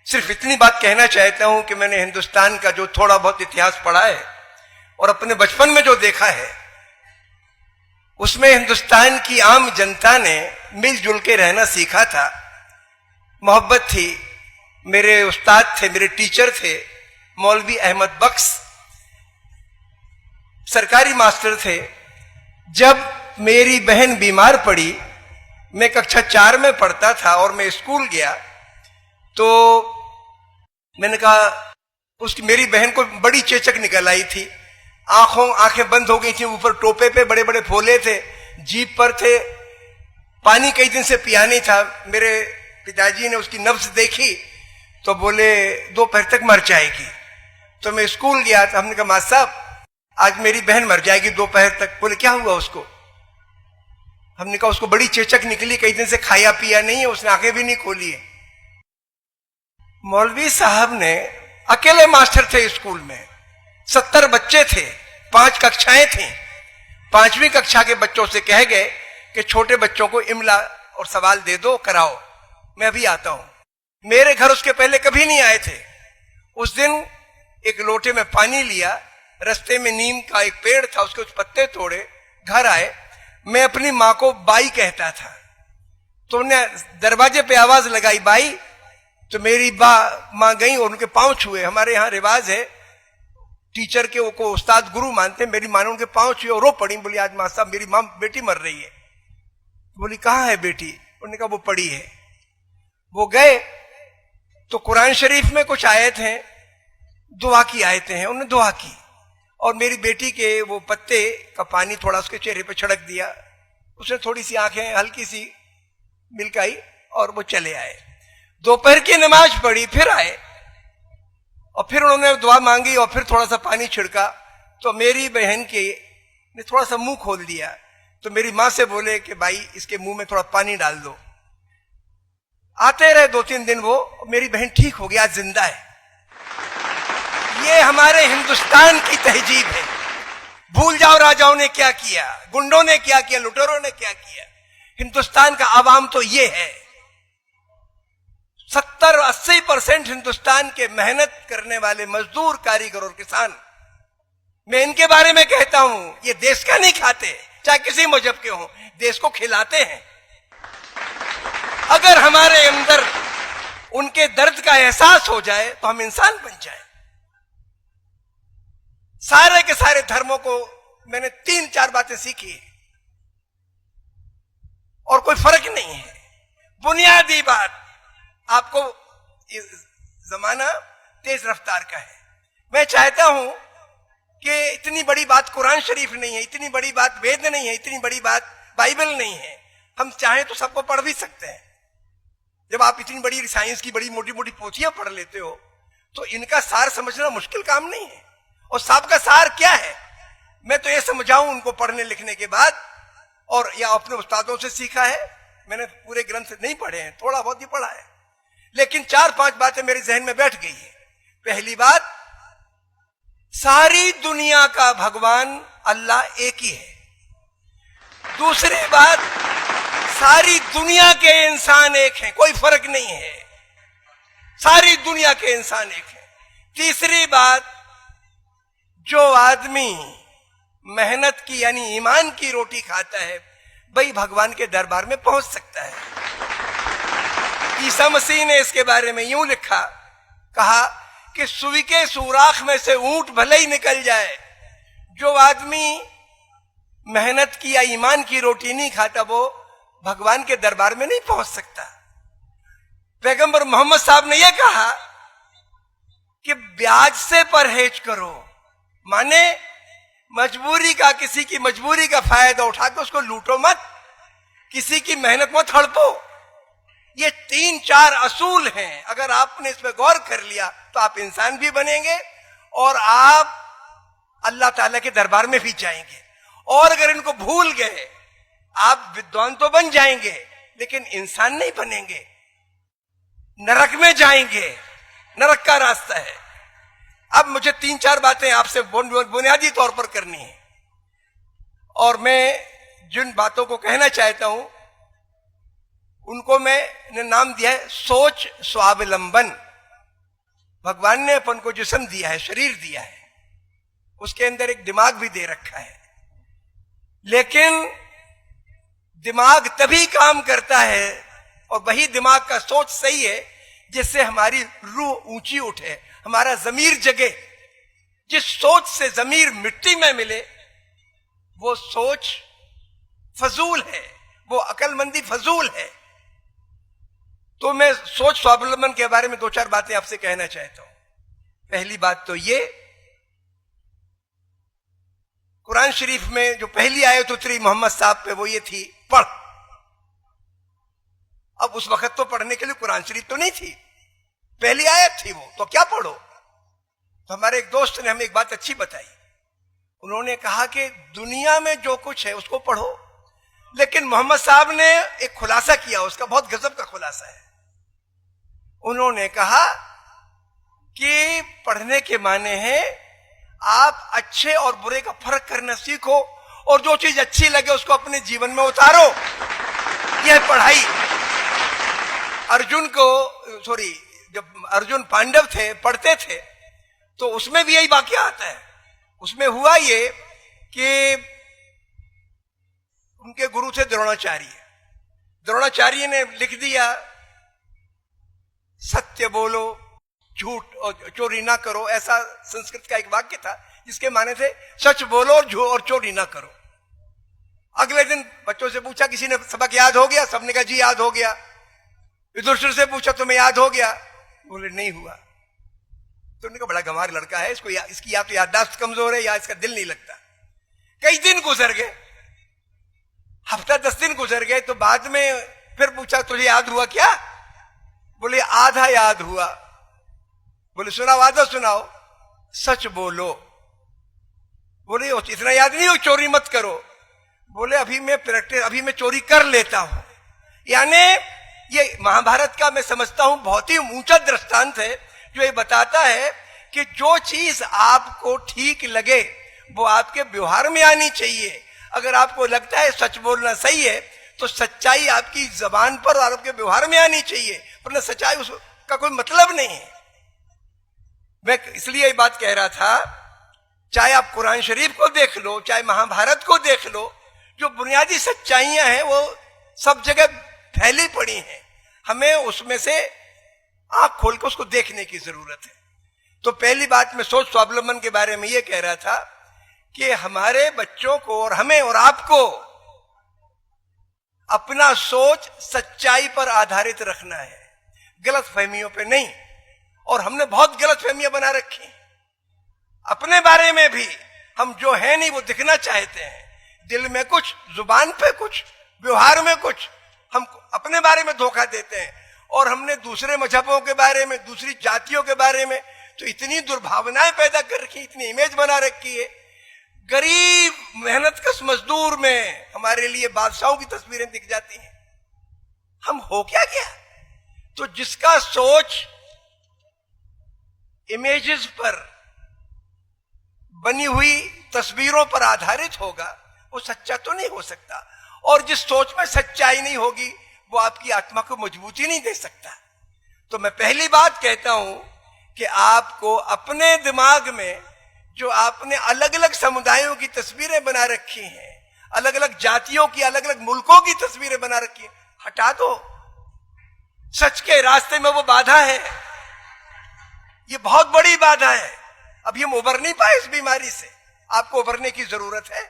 सिर्फ इतनी बात कहना चाहता हूं कि मैंने हिंदुस्तान का जो थोड़ा बहुत इतिहास पढ़ा है और अपने बचपन में जो देखा है, उसमें हिंदुस्तान की आम जनता ने मिलजुल के रहना सीखा था। मोहब्बत थी। मेरे उस्ताद थे, मेरे टीचर थे मौलवी अहमद बख्श, सरकारी मास्टर थे। जब मेरी बहन बीमार पड़ी, मैं कक्षा 4 में पढ़ता था और मैं स्कूल गया, तो मैंने कहा, उसकी मेरी बहन को बड़ी चेचक निकल आई थी, आंखें बंद हो गई थी, ऊपर टोपे पे बड़े बड़े फोले थे, जीप पर थे, पानी कई दिन से पिया नहीं था। मेरे पिताजी ने उसकी नब्ज देखी तो बोले दोपहर तक मर जाएगी। तो मैं स्कूल गया, तो हमने कहा मास्टर साहब आज मेरी बहन मर जाएगी दोपहर तक। बोले क्या हुआ उसको? हमने कहा उसको बड़ी चेचक निकली, कई दिन से खाया पिया नहीं है, उसने आंखें भी नहीं खोली है। मौलवी साहब ने, अकेले मास्टर थे स्कूल में, 70 बच्चे थे, 5 कक्षाएं थी, 5वीं कक्षा के बच्चों से कह गए कि छोटे बच्चों को इमला और सवाल दे दो, कराओ, मैं अभी आता हूं। मेरे घर उसके पहले कभी नहीं आए थे। उस दिन एक लोटे में पानी लिया, रास्ते में नीम का एक पेड़ था, उसके कुछ पत्ते तोड़े, घर आए। मैं अपनी माँ को बाई कहता था, तो उन्हें दरवाजे पे आवाज लगाई बाई, तो मेरी माँ गई और उनके पांव छुए। हमारे यहाँ रिवाज है, टीचर के को उस्ताद गुरु मानते। मेरी माँ ने उनके पांव छुए और रो पड़ी, बोली आज माँ साहब मेरी माँ बेटी मर रही है। बोली कहाँ है बेटी? उन्होंने कहा वो पड़ी है। वो गए तो कुरान शरीफ में कुछ आयत हैं, दुआ की आयतें हैं, उन्होंने दुआ की और मेरी बेटी के वो पत्ते का पानी थोड़ा उसके चेहरे पे छिड़क दिया। उसने थोड़ी सी आंखें हल्की सी मिलकाई और वो चले आए। दोपहर की नमाज पढ़ी, फिर आए और फिर उन्होंने दुआ मांगी और फिर थोड़ा सा पानी छिड़का, तो मेरी बहन के ने थोड़ा सा मुंह खोल दिया। तो मेरी माँ से बोले कि भाई इसके मुंह में थोड़ा पानी डाल दो। आते रहे 2-3 दिन, वो मेरी बहन ठीक हो गया, आज जिंदा है। ये हमारे हिंदुस्तान की तहजीब है। भूल जाओ राजाओं ने क्या किया, गुंडों ने क्या किया, लुटेरों ने क्या किया। हिंदुस्तान का आवाम तो ये है। 70-80% हिंदुस्तान के मेहनत करने वाले मजदूर, कारीगर और किसान, मैं इनके बारे में कहता हूं, ये देश का नहीं खाते, चाहे किसी मजहब के हों, देश को खिलाते हैं। अगर हमारे अंदर उनके दर्द का एहसास हो जाए तो हम इंसान बन जाए। सारे के सारे धर्मों को मैंने 3-4 बातें सीखी और कोई फर्क नहीं है। बुनियादी बात, आपको जमाना तेज रफ्तार का है। मैं चाहता हूं कि इतनी बड़ी बात कुरान शरीफ नहीं है, इतनी बड़ी बात वेद नहीं है, इतनी बड़ी बात बाइबल नहीं है। हम चाहें तो सबको पढ़ भी सकते हैं। जब आप इतनी बड़ी साइंस की बड़ी मोटी मोटी पोथियां पढ़ लेते हो तो इनका सार समझना मुश्किल काम नहीं है। और सबका सार क्या है, मैं तो ये समझाऊं उनको पढ़ने लिखने के बाद, और या अपने उस्तादों से सीखा है। मैंने पूरे ग्रंथ नहीं पढ़े हैं, थोड़ा बहुत ही पढ़ा है, लेकिन 4-5 बातें मेरे जहन में बैठ गई है। पहली बात, सारी दुनिया का भगवान अल्लाह एक ही है। दूसरी बात, सारी दुनिया के इंसान एक हैं, कोई फर्क नहीं है, सारी दुनिया के इंसान एक हैं। तीसरी बात, जो आदमी मेहनत की यानी ईमान की रोटी खाता है, वही भगवान के दरबार में पहुंच सकता है। ईसा मसीह ने इसके बारे में यूं लिखा, कहा कि सुई के सुराख में से ऊंट भले ही निकल जाए, जो आदमी मेहनत की या ईमान की रोटी नहीं खाता वो भगवान के दरबार में नहीं पहुंच सकता। पैगंबर मोहम्मद साहब ने यह कहा कि ब्याज से परहेज करो, माने मजबूरी का, किसी की मजबूरी का फायदा उठा के उसको लूटो मत, किसी की मेहनत मत हड़पो। ये 3-4 असूल हैं। अगर आपने इसमें गौर कर लिया तो आप इंसान भी बनेंगे और आप अल्लाह ताला के दरबार में भी जाएंगे। और अगर इनको भूल गए, आप विद्वान तो बन जाएंगे लेकिन इंसान नहीं बनेंगे, नरक में जाएंगे। नरक का रास्ता है। अब मुझे 3-4 बातें आपसे बुनियादी तौर पर करनी है, और मैं जिन बातों को कहना चाहता हूं उनको मैंने नाम दिया है सोच स्वावलंबन। भगवान ने अपन को जिस्म दिया है, शरीर दिया है, उसके अंदर एक दिमाग भी दे रखा है, लेकिन दिमाग तभी काम करता है और वही दिमाग का सोच सही है जिससे हमारी रूह ऊंची उठे, हमारा जमीर जगे। जिस सोच से जमीर मिट्टी में मिले वो सोच फजूल है, वो अकलमंदी फजूल है। तो मैं सोच स्वावलंबन के बारे में दो चार बातें आपसे कहना चाहता हूं। पहली बात तो ये, कुरान शरीफ में जो पहली आयत उतरी मोहम्मद साहब पे वो ये थी, पढ़। अब उस वक्त तो पढ़ने के लिए कुरान शरीफ तो नहीं थी, पहली आयत थी वो, तो क्या पढ़ो। तो हमारे एक दोस्त ने हमें एक बात अच्छी बताई। उन्होंने कहा कि दुनिया में जो कुछ है उसको पढ़ो, लेकिन मोहम्मद साहब ने एक खुलासा किया, उसका बहुत गजब का खुलासा है। उन्होंने कहा कि पढ़ने के माने हैं आप अच्छे और बुरे का फर्क करना सीखो और जो चीज अच्छी लगे उसको अपने जीवन में उतारो। यह पढ़ाई जब अर्जुन पांडव थे, पढ़ते थे, तो उसमें भी यही वाकया आता है। उसमें हुआ ये कि उनके गुरु थे द्रोणाचार्य। द्रोणाचार्य ने लिख दिया, सत्य बोलो, झूठ और चोरी ना करो। ऐसा संस्कृत का एक वाक्य था जिसके माने थे सच बोलो और चोरी ना करो। अगले दिन बच्चों से पूछा, किसी ने सबक याद हो गया? सबने कहा जी याद हो गया। युधिष्ठिर से पूछा, तुम्हें याद हो गया? बोले नहीं हुआ। तो उन्होंने कहा बड़ा गंवार लड़का है, इसकी या तो याददाश्त कमजोर है या इसका दिल नहीं लगता। कई दिन गुजर गए, हफ्ता 10 दिन गुजर गए, तो बाद में फिर पूछा तुझे याद हुआ क्या? बोले आधा याद हुआ। बोले सुनाओ, आधा सुनाओ। सच बोलो। बोले इतना याद नहीं हो, चोरी मत करो। बोले अभी मैं चोरी कर लेता हूं। यानी ये महाभारत का मैं समझता हूं बहुत ही ऊंचा दृष्टांत है जो ये बताता है कि जो चीज आपको ठीक लगे वो आपके व्यवहार में आनी चाहिए। अगर आपको लगता है सच बोलना सही है तो सच्चाई आपकी जबान पर और आपके व्यवहार में आनी चाहिए, वरना सच्चाई उसका कोई मतलब नहीं है। मैं इसलिए ये बात कह रहा था, चाहे आप कुरान शरीफ को देख लो, चाहे महाभारत को देख लो, जो बुनियादी सच्चाइयां हैं वो सब जगह फैली पड़ी हैं। हमें उसमें से आंख खोल कर उसको देखने की जरूरत है। तो पहली बात मैं सोच स्वावलंबन के बारे में ये कह रहा था कि हमारे बच्चों को और हमें और आपको अपना सोच सच्चाई पर आधारित रखना है, गलत फहमियों पे नहीं। और हमने बहुत गलत फहमियां बना रखी अपने बारे में भी। हम जो है नहीं वो दिखना चाहते हैं, दिल में कुछ, जुबान पे कुछ, व्यवहार में कुछ। हम अपने बारे में धोखा देते हैं और हमने दूसरे मजहबों के बारे में, दूसरी जातियों के बारे में तो इतनी दुर्भावनाएं पैदा कर रखी, इतनी इमेज बना रखी है। गरीब मेहनतकश मजदूर में हमारे लिए बादशाहों की तस्वीरें दिख जाती हैं। हम हो क्या गया? तो जिसका सोच इमेजेस पर बनी हुई तस्वीरों पर आधारित होगा वो सच्चा तो नहीं हो सकता, और जिस सोच में सच्चाई नहीं होगी वो आपकी आत्मा को मजबूती नहीं दे सकता। तो मैं पहली बात कहता हूं कि आपको अपने दिमाग में जो आपने अलग अलग समुदायों की तस्वीरें बना रखी हैं, अलग अलग जातियों की, अलग अलग मुल्कों की तस्वीरें बना रखी हैं, हटा दो। सच के रास्ते में वो बाधा है, ये बहुत बड़ी बाधा है। अभी हम उबर नहीं पाए इस बीमारी से, आपको उबरने की जरूरत है।